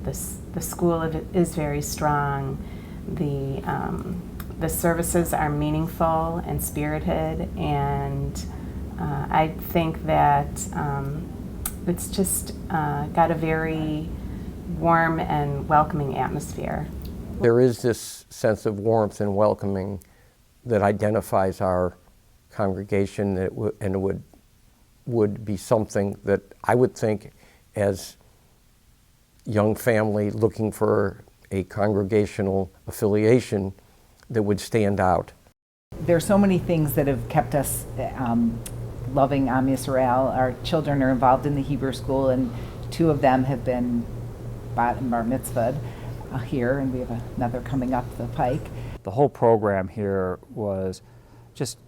S22: The school is very strong. The services are meaningful and spirited, and I think that it's just got a very warm and welcoming atmosphere.
S19: There is this sense of warmth and welcoming that identifies our congregation, and it would be something that I would think as young family looking for a congregational affiliation that would stand out.
S25: There are so many things that have kept us loving Am Yisrael. Our children are involved in the Hebrew school, and 2 of them have been bar mitzvahed here, and we have another coming up the pike.
S27: The whole program here was just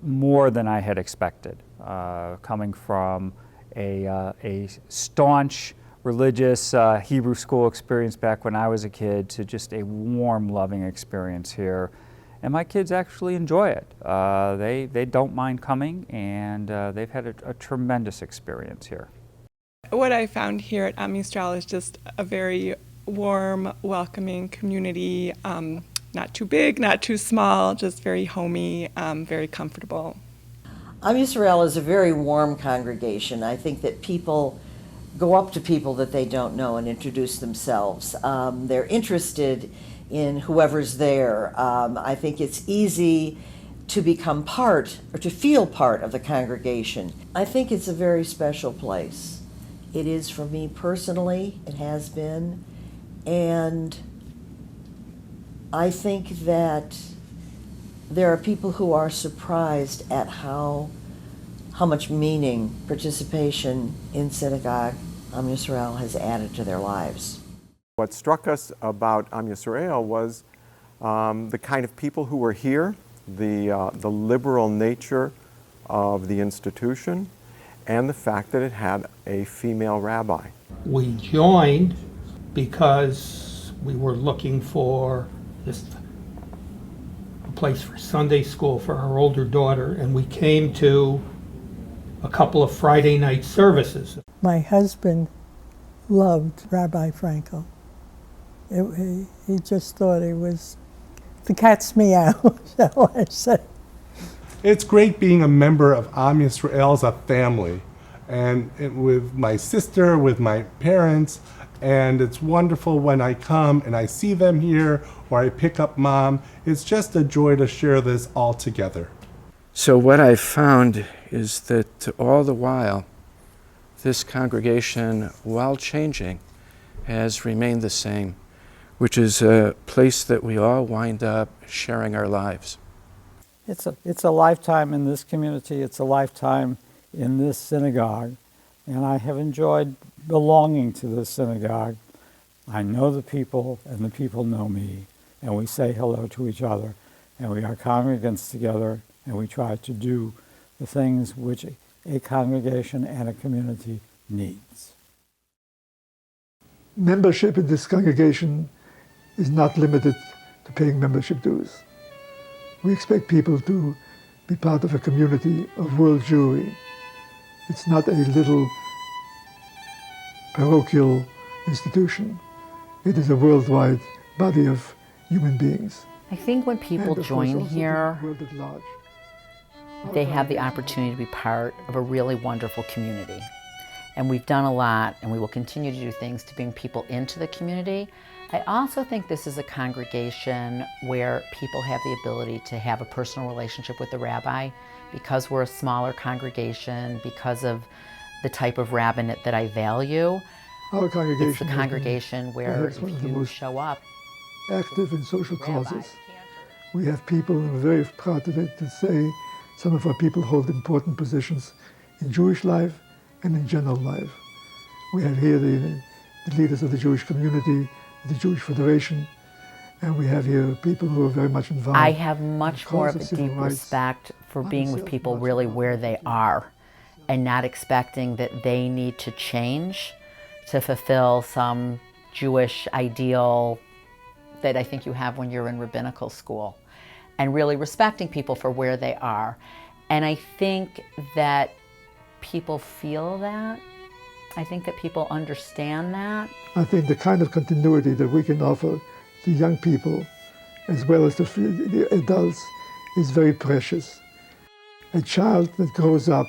S27: more than I had expected, coming from a staunch religious Hebrew school experience back when I was a kid to just a warm, loving experience here. And my kids actually enjoy it. They don't mind coming, and they've had a tremendous experience here.
S31: What I found here at Am Yisrael is just a very warm, welcoming community. Not too big, not too small, just very homey, very comfortable.
S32: Am Yisrael is a very warm congregation. I think that people go up to people that they don't know and introduce themselves. They're interested in whoever's there. I think it's easy to become part or to feel part of the congregation. I think it's a very special place. It is for me personally, it has been, and I think that there are people who are surprised at how much meaning participation in synagogue Am Yisrael has added to their lives.
S33: What struck us about Am Yisrael was the kind of people who were here
S2: the liberal nature of the institution and the fact that it had a female rabbi.
S4: We joined because we were looking for a place for Sunday school for our older daughter, and we came to a couple of Friday night services.
S11: My husband loved Rabbi Frankel. He just thought it was the cat's meow, shall I say.
S14: It's great being a member of Am Yisrael as a family, and with my sister, with my parents, and it's wonderful when I come and I see them here or I pick up Mom. It's just a joy to share this all together.
S15: So what I've found is that all the while, this congregation, while changing, has remained the same, which is a place that we all wind up sharing our lives.
S17: It's a lifetime in this community. It's a lifetime in this synagogue, and I have enjoyed belonging to this synagogue. I know the people, and the people know me, and we say hello to each other, and we are congregants together, and we try to do the things which a congregation and a community needs.
S20: Membership in this congregation is not limited to paying membership dues. We expect people to be part of a community of world Jewry. It's not a little parochial institution. It is a worldwide body of human beings.
S21: I think when people join here, they have the opportunity to be part of a really wonderful community. And we've done a lot, and we will continue to do things to bring people into the community. I also think this is a congregation where people have the ability to have a personal relationship with the rabbi, because we're a smaller congregation, because of the type of rabbinate that I value.
S20: Our congregation
S21: it's the congregation where if you show up,
S20: active in social causes. We have people, and we're very proud of it, to say some of our people hold important positions in Jewish life and in general life. We have here the leaders of the Jewish community, the Jewish Federation, and we have here people who are very much involved.
S21: I have much more of a deep respect for being with people really where they are and not expecting that they need to change to fulfill some Jewish ideal that I think you have when you're in rabbinical school, and really respecting people for where they are. And I think that people feel that. I think that people understand that.
S20: I think the kind of continuity that we can offer to young people as well as to the adults is very precious. A child that grows up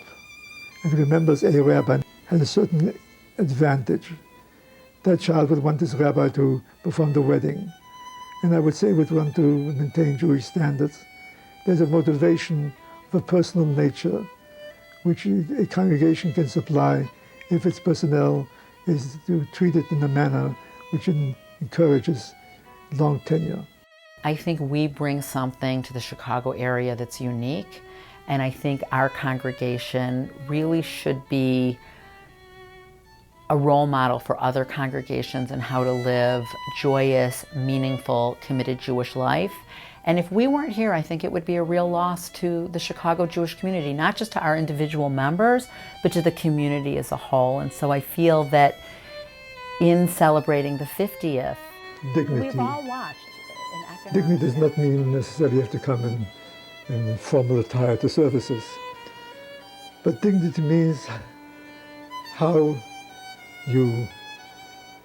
S20: and remembers a rabbi has a certain advantage. That child would want this rabbi to perform the wedding, and I would say would want to maintain Jewish standards. There's a motivation of a personal nature which a congregation can supply if its personnel is to treat it in a manner which encourages long tenure.
S21: I think we bring something to the Chicago area that's unique, and I think our congregation really should be a role model for other congregations in how to live joyous, meaningful, committed Jewish life. And if we weren't here, I think it would be a real loss to the Chicago Jewish community, not just to our individual members, but to the community as a whole. And so I feel that in celebrating the 50th,
S20: dignity.
S21: We've all watched.
S20: Dignity does not mean necessarily you have to come in formal attire to services. But dignity means how you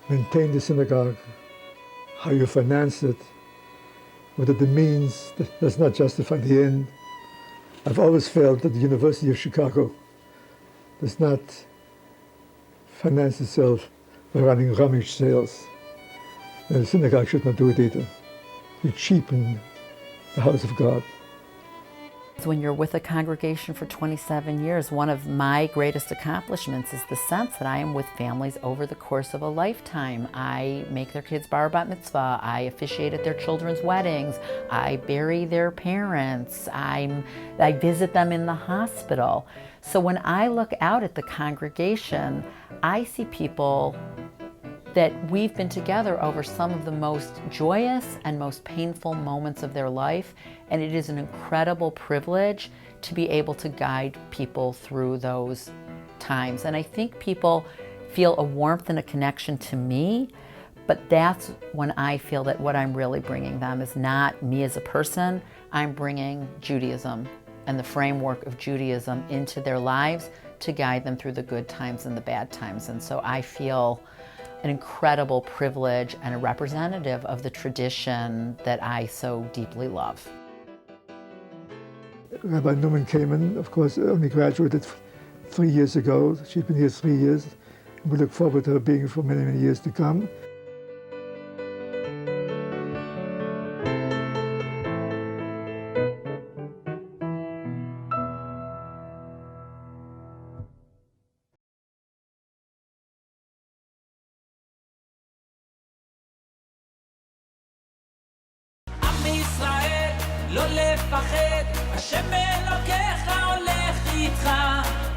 S20: maintain the synagogue, how you finance it, whether the means does not justify the end. I've always felt that the University of Chicago does not finance itself by running rummage sales. And the synagogue should not do it either. You cheapen the house of God.
S21: When you're with a congregation for 27 years, one of my greatest accomplishments is the sense that I am with families over the course of a lifetime. I make their kids bar bat mitzvah, I officiate at their children's weddings, I bury their parents, I visit them in the hospital. So when I look out at the congregation, I see people that we've been together over some of the most joyous and most painful moments of their life, and it is an incredible privilege to be able to guide people through those times. And I think people feel a warmth and a connection to me, but that's when I feel that what I'm really bringing them is not me as a person. I'm bringing Judaism and the framework of Judaism into their lives to guide them through the good times and the bad times. And so I feel an incredible privilege and a representative of the tradition that I so deeply love.
S20: Rabbi Newman Kamen, of course, only graduated 3 years ago. She's been here 3 years. We look forward to her being for many, many years to come.
S1: עם ישראל, לא לפחד, השם אלוקיך הולך איתך.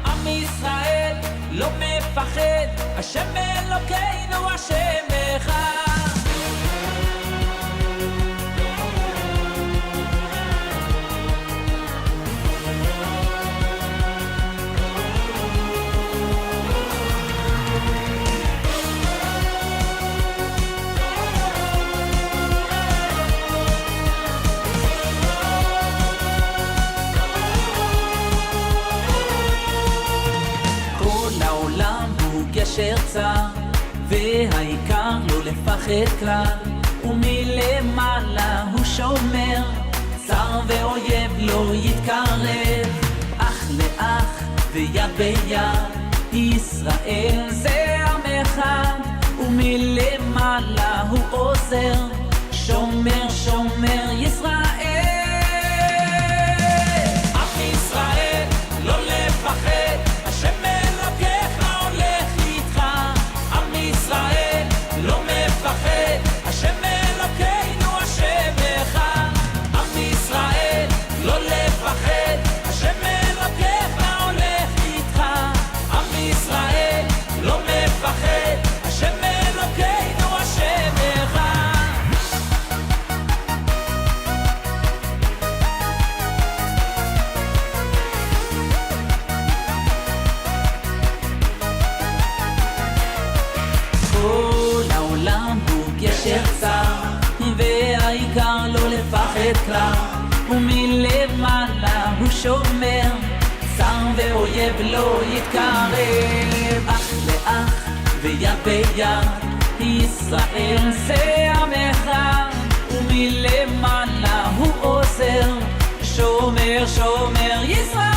S1: עם ישראל, לא מפחד, השם אלוקינו השם אחד. גשר צר, והעיקר לא לפחד כלל, ומלמעלה הוא שומר, צר ואויב לא יתקרב, אח לאח ויד ביד, ישראל זה עם אחד, ומלמעלה הוא עוזר, שומר שומר ישראל. עם ישראל לא לפחד, השם אלוקיך ישראל לא מפחד, השם אלוקינו השם אחד. עם ישראל לא לפחד, השם אלוקיך הולך איתך. עם ישראל לא מפחד, השם אלוקינו השם אחד. כל העולם הוא גשר צר, והעיקר לא לפחד כלל, ומלמעלה הוא שומר, צר ואויב לא יתקרב, אח לאח ויד ביד, ישראל זה עם אחד, ומלמעלה הוא עוזר, שומר שומר ישראל.